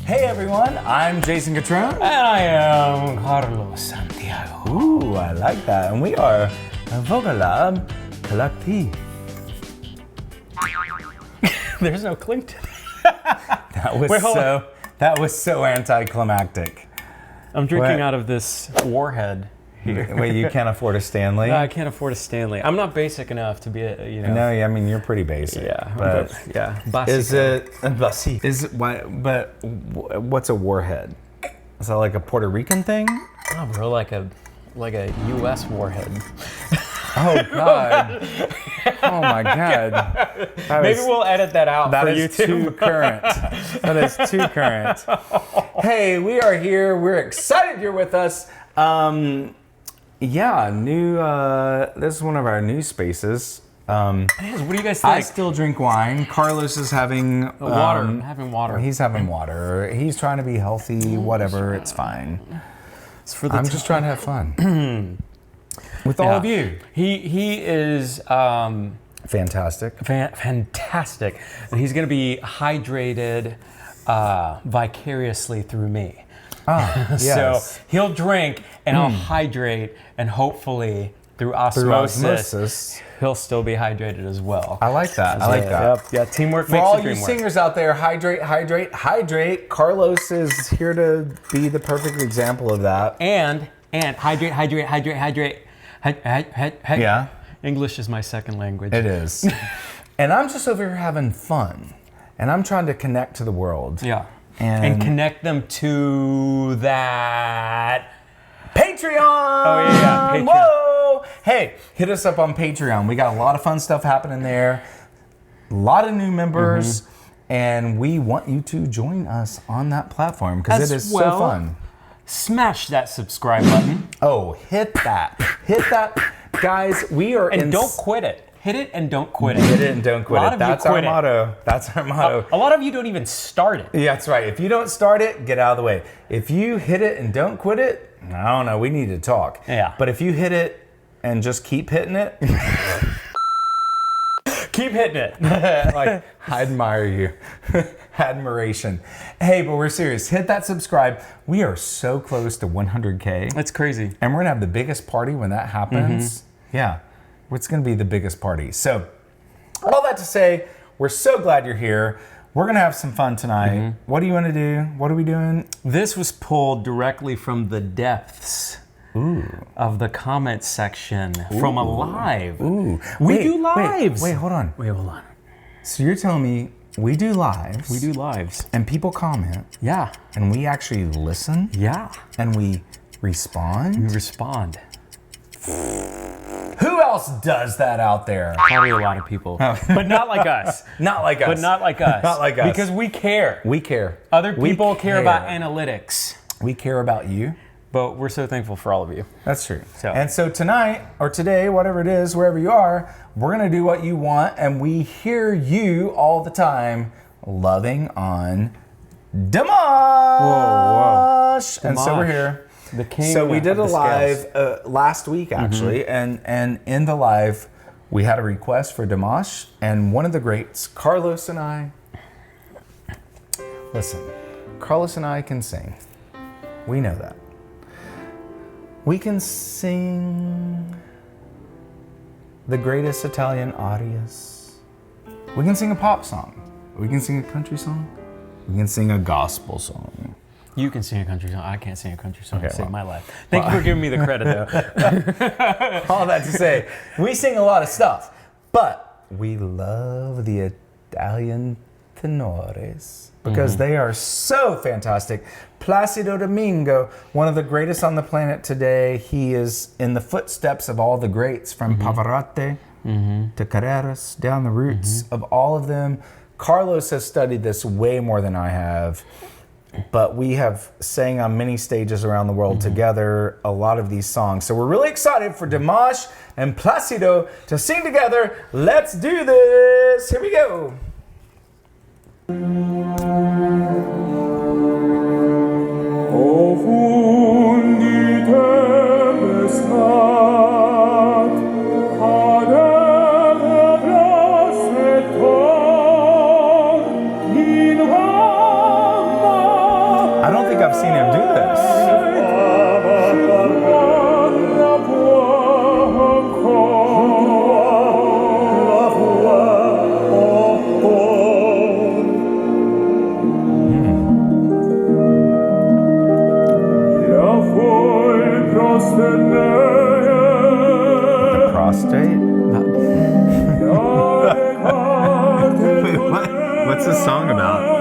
Hey everyone, I'm Jason Catron. And I am Carlos Santiago. Ooh, I like that. And we are Vogalab Collective. There's no clink to that. That was so anticlimactic. I'm drinking out of this warhead here. Wait, you can't afford a Stanley? I can't afford a Stanley. I'm not basic enough to be No, I mean you're pretty basic. Yeah, but basic. What's a warhead? Is that like a Puerto Rican thing? Oh, bro, like a U.S. warhead. Oh God! Oh my God! Maybe we'll edit that out for YouTube. That is too current. That is too current. Hey, we are here. We're excited you're with us. This is one of our new spaces. What do you guys think? I still drink wine. Carlos is having water. I'm having water. He's having water. He's trying to be healthy. Whatever, it's fine. I'm just trying to have fun. With all of you. He is fantastic. Fantastic. And he's going to be hydrated vicariously through me. Yes. So he'll drink and I'll hydrate, and hopefully through osmosis he'll still be hydrated as well. I like that. I like that. Yep. Yeah, teamwork makes For all the dream you work. singers out there, hydrate, hydrate, hydrate. Carlos is here to be the perfect example of that. And hydrate, hydrate, hydrate, hydrate. Yeah. English is my second language. It is. And I'm just over here having fun. And I'm trying to connect to the world. Yeah. And connect them to that Patreon! Oh yeah, Patreon. Whoa! Hey, hit us up on Patreon. We got a lot of fun stuff happening there. A lot of new members. And we want you to join us on that platform because it is so fun. Smash that subscribe button. Oh, hit that. Hit that. Guys, we are And don't quit it. Hit it and don't quit it. Hit it and don't quit it. That's our motto. That's our motto. A lot of you don't even start it. Yeah, that's right. If you don't start it, get out of the way. If you hit it and don't quit it, I don't know, we need to talk. Yeah. But if you hit it and just keep hitting it, keep hitting it. like, I admire you. Admiration. Hey, but we're serious. Hit that subscribe. We are so close to 100K. That's crazy. And we're going to have the biggest party when that happens. Yeah. It's going to be the biggest party. So, all that to say, we're so glad you're here. We're going to have some fun tonight. What do you want to do? What are we doing? This was pulled directly from the depths of the comment section from a live. We do lives. Wait, hold on. So you're telling me we do lives. We do lives. And people comment. Yeah. And we actually listen. Yeah. And we respond. We respond. Who else does that out there? Probably a lot of people. But not like us. Not like us. But not like us. Not like us. Because we care. We care. Other people care about analytics. We care about you. But we're so thankful for all of you. That's true. And so tonight, or today, whatever it is, wherever you are, we're going to do what you want. And we hear you all the time loving on Dimash. Whoa. And so we're here. The king. So we did a live scales. last week, actually. And in the live, we had a request for Dimash. And one of the greats, Carlos and I. Listen, Carlos and I can sing. We know that. We can sing the greatest Italian arias. We can sing a pop song. We can sing a country song. We can sing a gospel song. You can sing a country song. I can't sing a country song to save my life. Thank you for giving me the credit, though. All that to say, we sing a lot of stuff, but we love the Italian tenores because they are so fantastic. Plácido Domingo, one of the greatest on the planet today. He is in the footsteps of all the greats from Pavarotti to Carreras, down the roots of all of them. Carlos has studied this way more than I have, but we have sang on many stages around the world together, a lot of these songs. So we're really excited for Dimash and Plácido to sing together. Let's do this. Here we go. In I've seen him do this. The prostate? Wait, what? What's this song about?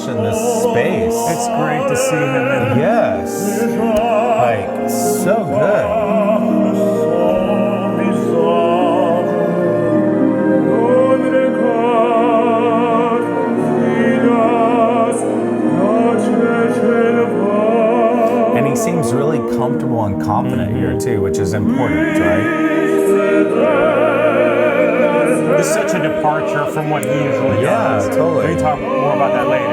In this space. It's great to see him in. Yes. Like, so good. And he seems really comfortable and confident here too, which is important, right? It's such a departure from what he usually does. Yeah, totally. We can talk more about that later.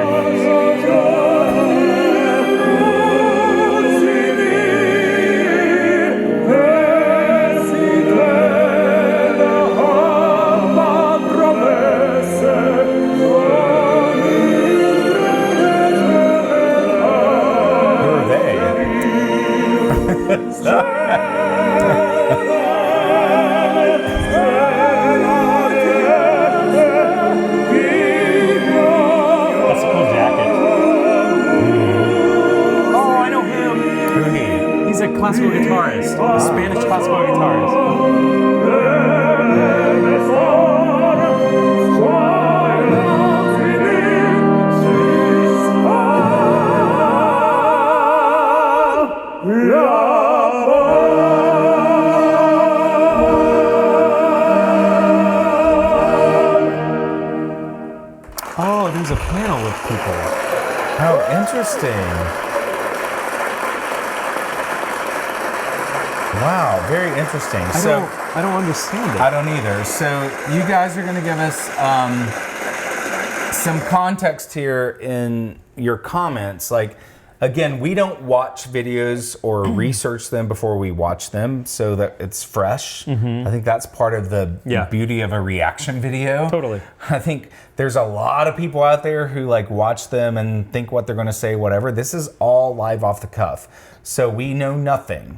Who are they? He's a classical guitarist, a Spanish classical guitarist. Oh, there's a panel with people. Oh, interesting. Wow, very interesting. I don't understand it. I don't either. So you guys are going to give us some context here in your comments. Like, again, we don't watch videos or research them before we watch them so that it's fresh. I think that's part of the beauty of a reaction video. Totally. I think there's a lot of people out there who like watch them and think what they're going to say, whatever. This is all live off the cuff. So we know nothing.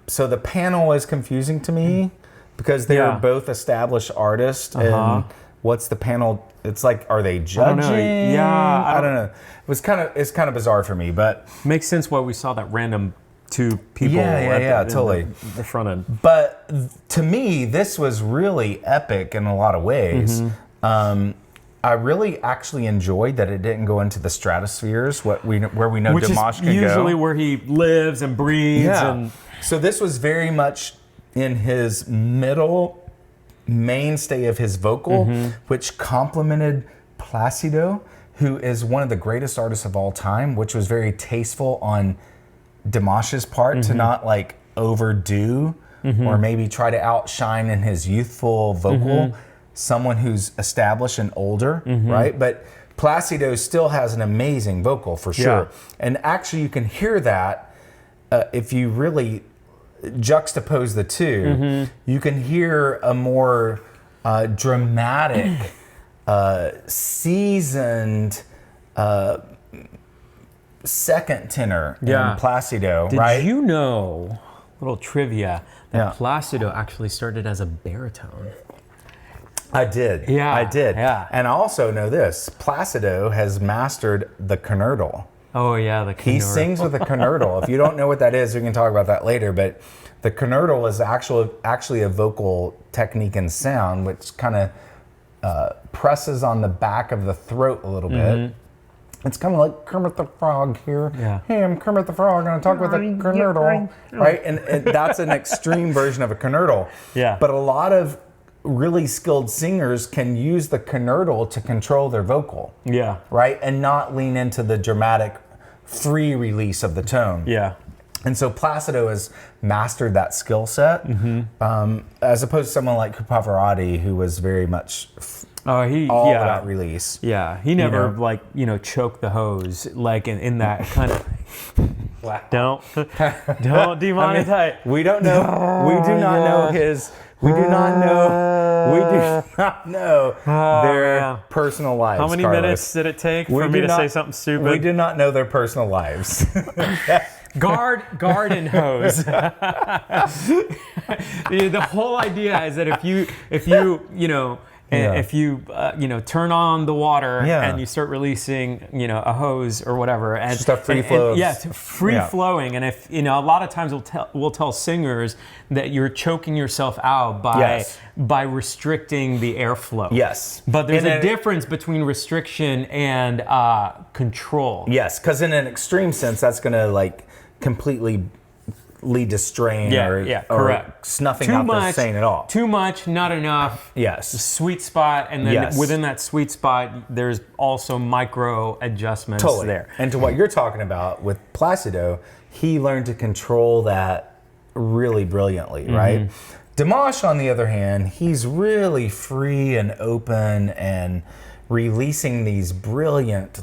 So the panel is confusing to me because they're both established artists. And what's the panel? It's like, are they judging? I don't know. It's kind of bizarre for me, but makes sense why we saw that random two people. Totally. The front end. But to me, this was really epic in a lot of ways. I really actually enjoyed that it didn't go into the stratospheres, where we know Which Dimash is can go. usually where he lives and breathes. Yeah. And So this was very much in his middle mainstay of his vocal, which complemented Plácido, who is one of the greatest artists of all time, which was very tasteful on Dimash's part to not like overdo or maybe try to outshine in his youthful vocal someone who's established and older, right? But Plácido still has an amazing vocal for sure. And actually you can hear that if you really juxtapose the two, you can hear a more dramatic, seasoned second tenor in Plácido, right? Did you know, little trivia, that Plácido actually started as a baritone? I did. Yeah, I did. yeah. And I also know this, Plácido has mastered the canurdle. Oh yeah, the He sings with a canurdle. If you don't know what that is, we can talk about that later. But the canurdle is actually a vocal technique and sound, which kind of presses on the back of the throat a little bit. It's kind of like Kermit the Frog here. Yeah. Hey, I'm Kermit the Frog, and I talk with a canurdle, right? And that's an extreme version of a canurdle. Yeah. But a lot of really skilled singers can use the canurdle to control their vocal. Yeah. Right? And not lean into the dramatic free release of the tone. Yeah. And so Plácido has mastered that skill set, as opposed to someone like Pavarotti, who was very much all about release. Yeah, he never choked the hose like in that kind of. Don't demonetize. We don't know. We do not know his. We do not know. We do not know their personal lives. How many Carlos. minutes did it take for me to say something stupid? We do not know their personal lives. Garden hose. The whole idea is that if you turn on the water and you start releasing, a hose or whatever, and just a free flow. Free flowing. And if a lot of times we'll tell singers that you're choking yourself out by restricting the airflow. Yes. But there's a difference between restriction and control. Yes, because in an extreme sense, that's going to completely lead to strain or snuffing out the saying at all. Too much, not enough. Yes. Sweet spot, and then within that sweet spot, there's also micro adjustments there. And to what you're talking about with Plácido, he learned to control that really brilliantly, right? Dimash, on the other hand, he's really free and open and releasing these brilliant,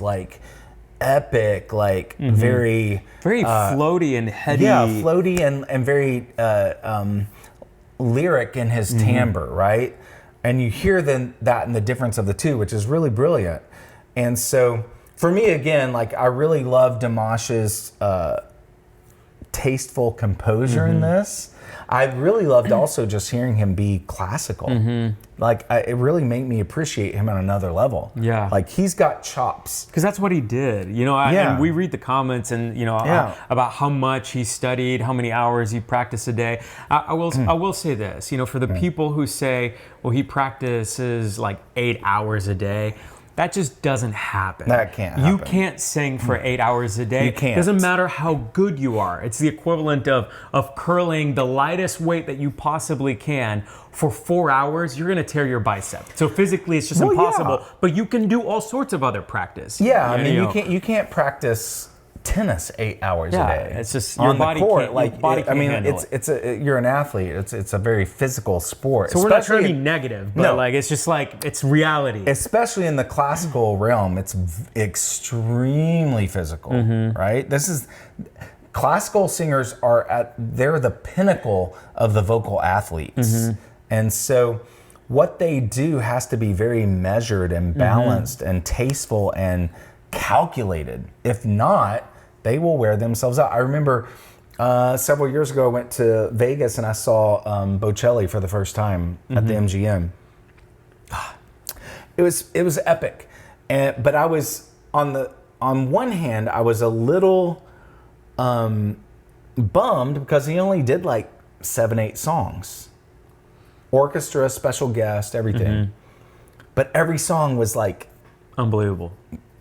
epic, very floaty and heady. Yeah, floaty and very lyric in his timbre, right? And you hear that in the difference of the two, which is really brilliant. And so for me, again, I really love Dimash's tasteful composure in this. I really loved also just hearing him be classical. It really made me appreciate him on another level. Yeah. He's got chops. Because that's what he did. And we read the comments and, about how much he studied, how many hours he practiced a day. I will say this, for the people who say, well, he practices 8 hours a day. That just doesn't happen. That can't happen. You can't sing for 8 hours a day. You can't. It doesn't matter how good you are. It's the equivalent of curling the lightest weight that you possibly can for 4 hours. You're going to tear your bicep. So physically, it's just impossible. Yeah. But you can do all sorts of other practice. Yeah, you can't practice tennis 8 hours a day. It's just on your body the court. Can't handle it. You're an athlete. It's a very physical sport. So we're not trying to be negative, but it's just it's reality. Especially in the classical realm, it's extremely physical, right? Classical singers they're the pinnacle of the vocal athletes, and so what they do has to be very measured and balanced and tasteful and calculated. If not, they will wear themselves out. I remember several years ago I went to Vegas and I saw Bocelli for the first time at the MGM. It was epic, but I was on one hand I was a little bummed because he only did 7-8 songs, orchestra, special guest, everything. but every song was like unbelievable.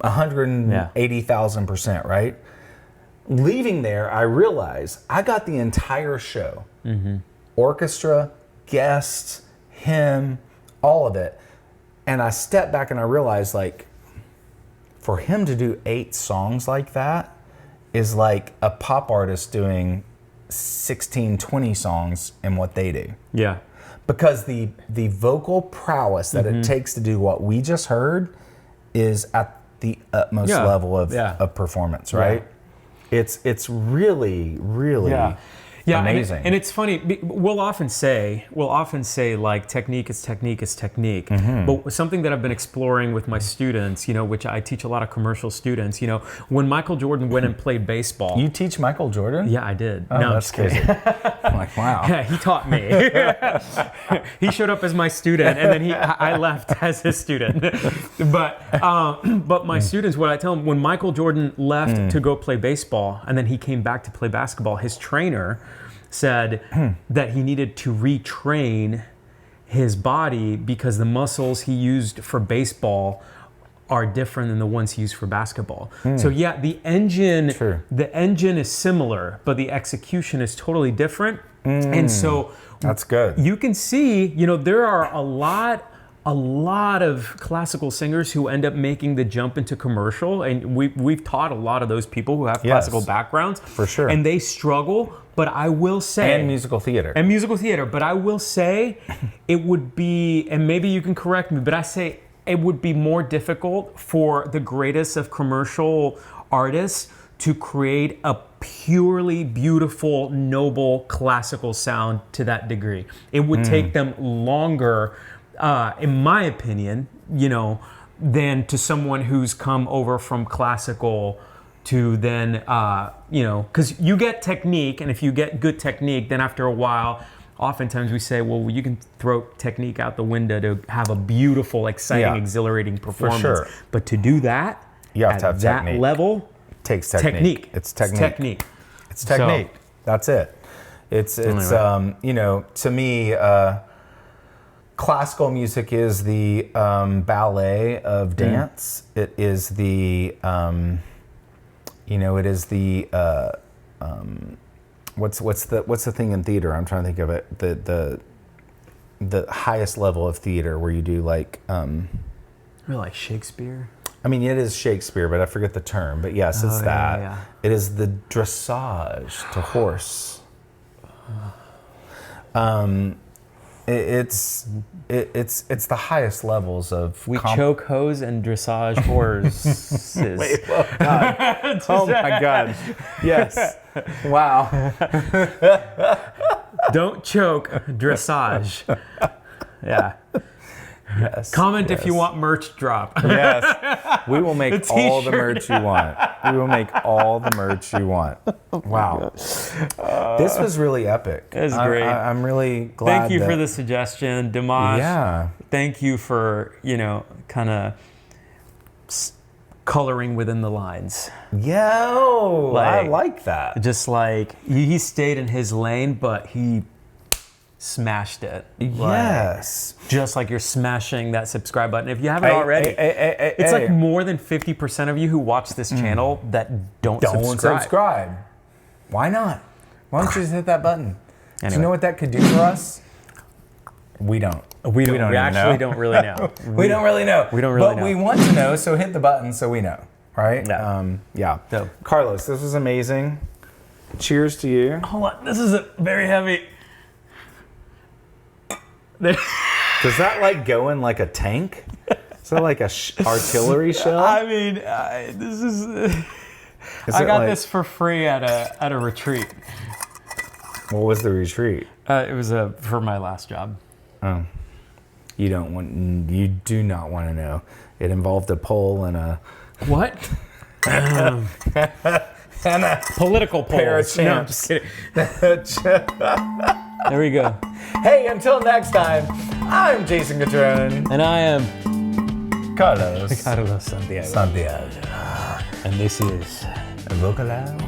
180,000%, right? Leaving there, I realized I got the entire show. Orchestra, guests, him, all of it. And I stepped back and I realized, like, for him to do 8 songs like that is like a pop artist doing 16, 20 songs in what they do. Yeah. Because the vocal prowess that it takes to do what we just heard is at the utmost level of performance, right? Yeah. It's really, really amazing. And it's funny. We'll often say like technique is technique is technique. But something that I've been exploring with my students, which I teach a lot of commercial students, when Michael Jordan went and played baseball. You teach Michael Jordan? Yeah, I did. Oh, no, that's crazy. I'm like, wow. Yeah, he taught me. He showed up as my student, and then I left as his student. But my students, what I tell them, when Michael Jordan left to go play baseball, and then he came back to play basketball, his trainer said that he needed to retrain his body because the muscles he used for baseball are different than the ones he used for basketball. So the engine is similar, but the execution is totally different. And so that's good. You can see, there are a lot of classical singers who end up making the jump into commercial, and we've taught a lot of those people who have classical backgrounds. For sure. And they struggle, but I will say... And musical theater. But I will say it would be, and maybe you can correct me, but I say it would be more difficult for the greatest of commercial artists to create a purely beautiful, noble, classical sound to that degree. It would take them longer, in my opinion, than to someone who's come over from classical to then, because you get technique, and if you get good technique, then after a while, oftentimes we say, well, you can throw technique out the window to have a beautiful, exciting, exhilarating performance. For sure. But to do that, you have to have that technique. level, takes technique. It's technique. It's technique. So, that's it. It's to me, classical music is the ballet of dance. It is the it is the what's the thing in theater? I'm trying to think of it. The highest level of theater where you do like like Shakespeare. I mean, it is Shakespeare, but I forget the term. But yes, it's that. Yeah. It is the dressage to horse. It's the highest levels of. We choke hose and dressage horses. Wait, oh God! Oh my God! Yes! Wow! Don't choke, dressage. Yeah. Yes. Comment if you want merch drop. Yes. We will make all the merch you want. We will make all the merch you want. Wow. This was really epic. It was great. I'm really glad. Thank you for the suggestion, Dimash. Yeah. Thank you for, kind of coloring within the lines. Yo, I like that. Just like he stayed in his lane, but he smashed it. Yes. Just like you're smashing that subscribe button. If you haven't already, it's like more than 50% of you who watch this channel that don't subscribe. Why not? Why don't you just hit that button? Anyway. Do you know what that could do for us? We don't. We actually don't really know. We don't really know. We don't really know. But we want to know, so hit the button so we know. Right? Yeah. So, Carlos, this was amazing. Cheers to you. Hold on. This is very heavy. Does that go in like a tank? Is that like a artillery shell? I mean, this is I got this for free at a retreat. What was the retreat? It was for my last job. Oh, you do not want to know. It involved a pole and a what? And a political pole. Pair of No, I'm just kidding. There we go. Hey, until next time, I'm Jason Catron. And I am Carlos Santiago. Santiago. And this is Vocaloud.